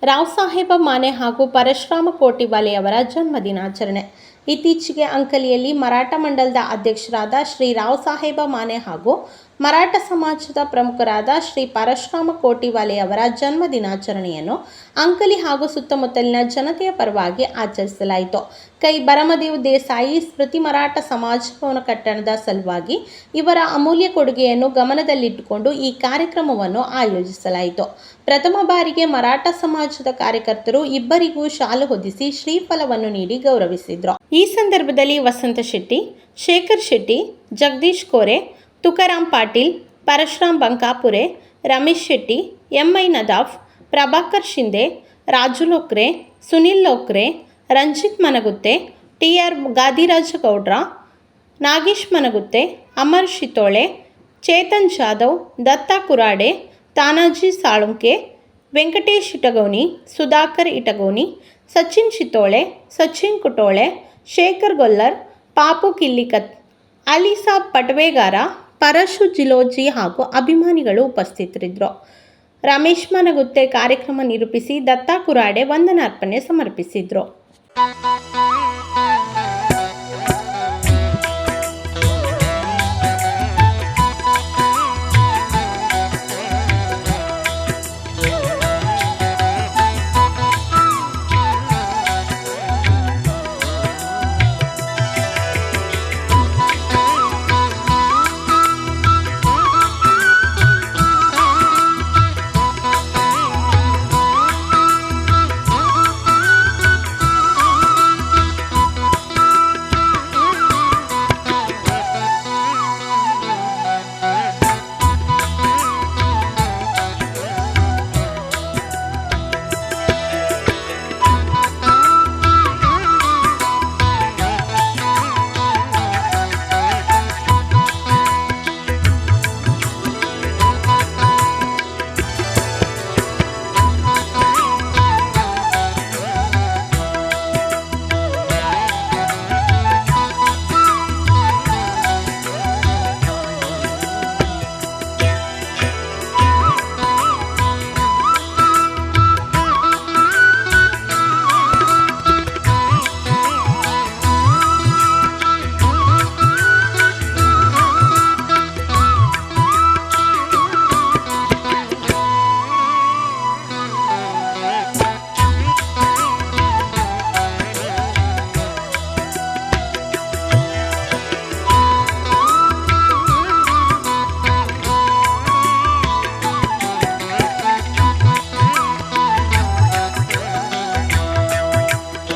ರಾವ್ ಸಾಹೇಬ ಮಾನೆ ಹಾಗೂ ಪರಶುರಾಮ ಕೋಟಿವಾಲೆಯವರ ಜನ್ಮದಿನಾಚರಣೆ. ಇತ್ತೀಚೆಗೆ ಅಂಕಲಿಯಲ್ಲಿ ಮರಾಠ ಮಂಡಲದ ಅಧ್ಯಕ್ಷರಾದ ಶ್ರೀ ರಾವ್ ಸಾಹೇಬ ಮಾನೆ ಹಾಗೂ ಮರಾಠ ಸಮಾಜದ ಪ್ರಮುಖರಾದ ಶ್ರೀ ಪರಶುರಾಮ ಕೋಟಿವಾಲೆಯವರ ಜನ್ಮ ದಿನಾಚರಣೆಯನ್ನು ಅಂಕಲಿ ಹಾಗೂ ಸುತ್ತಮುತ್ತಲಿನ ಜನತೆಯ ಪರವಾಗಿ ಆಚರಿಸಲಾಯಿತು. ಕೈ ಬರಮದೇವ್ ದೇಸಾಯಿ ಸ್ಮೃತಿ ಮರಾಠ ಸಮಾಜ ಭವನ ಕಟ್ಟಡದ ಸಲುವಾಗಿ ಇವರ ಅಮೂಲ್ಯ ಕೊಡುಗೆಯನ್ನು ಗಮನದಲ್ಲಿಟ್ಟುಕೊಂಡು ಈ ಕಾರ್ಯಕ್ರಮವನ್ನು ಆಯೋಜಿಸಲಾಯಿತು. ಪ್ರಥಮ ಬಾರಿಗೆ ಮರಾಠ ಸಮಾಜದ ಕಾರ್ಯಕರ್ತರು ಇಬ್ಬರಿಗೂ ಶಾಲು ಹೊದಿಸಿ ಶ್ರೀಫಲವನ್ನು ನೀಡಿ ಗೌರವಿಸಿದ್ರು. ಈ ಸಂದರ್ಭದಲ್ಲಿ ವಸಂತ ಶೆಟ್ಟಿ, ಶೇಖರ್ ಶೆಟ್ಟಿ, ಜಗದೀಶ್ ಕೋರೆ, ತುಕಾರಾಮ್ ಪಾಟೀಲ್, ಪರಶುರಾಮ್ ಬಂಕಾಪುರೆ, ರಮೇಶ್ ಶೆಟ್ಟಿ, ಎಂಐ ನದಾಫ್, ಪ್ರಭಾಕರ್ ಶಿಂದೆ, ರಾಜು ಲೋಕ್ರೆ, ಸುನಿಲ್ ಲೋಕ್ರೆ, ರಂಜಿತ್ ಮನಗುತ್ತೆ, ಟಿ.ಆರ್. ಗಾದಿರಾಜಗೌಡ್ರ, ನಾಗೇಶ್ ಮನಗುತ್ತೆ, ಅಮರ್ ಶಿತೋಳೆ, ಚೇತನ್ ಜಾಧವ್, ದತ್ತಾ ಕುರಾಡೆ, ತಾನಾಜಿ ಸಾಳುಂಕೆ, ವೆಂಕಟೇಶ್ ಇಟಗೋನಿ, ಸುಧಾಕರ್ ಇಟಗೋನಿ, ಸಚಿನ್ ಶಿತೋಳೆ, ಸಚಿನ್ ಕುಟೋಳೆ, ಶೇಖರ್ ಗೊಲ್ಲರ್, ಪಾಪು ಕಿಲ್ಲಿಕತ್, ಅಲಿಸಾಬ್ ಪಟವೇಗಾರ, ಪರಶು ಜಿಲೋಜಿ ಹಾಗೂ ಅಭಿಮಾನಿಗಳು ಉಪಸ್ಥಿತರಿದ್ದರು. ರಮೇಶ್ ಮನಗುತ್ತೆ ಕಾರ್ಯಕ್ರಮ ನಿರೂಪಿಸಿ ದತ್ತಾ ಕುರಾಡೆ ವಂದನಾರ್ಪಣೆ ಸಮರ್ಪಿಸಿದರು.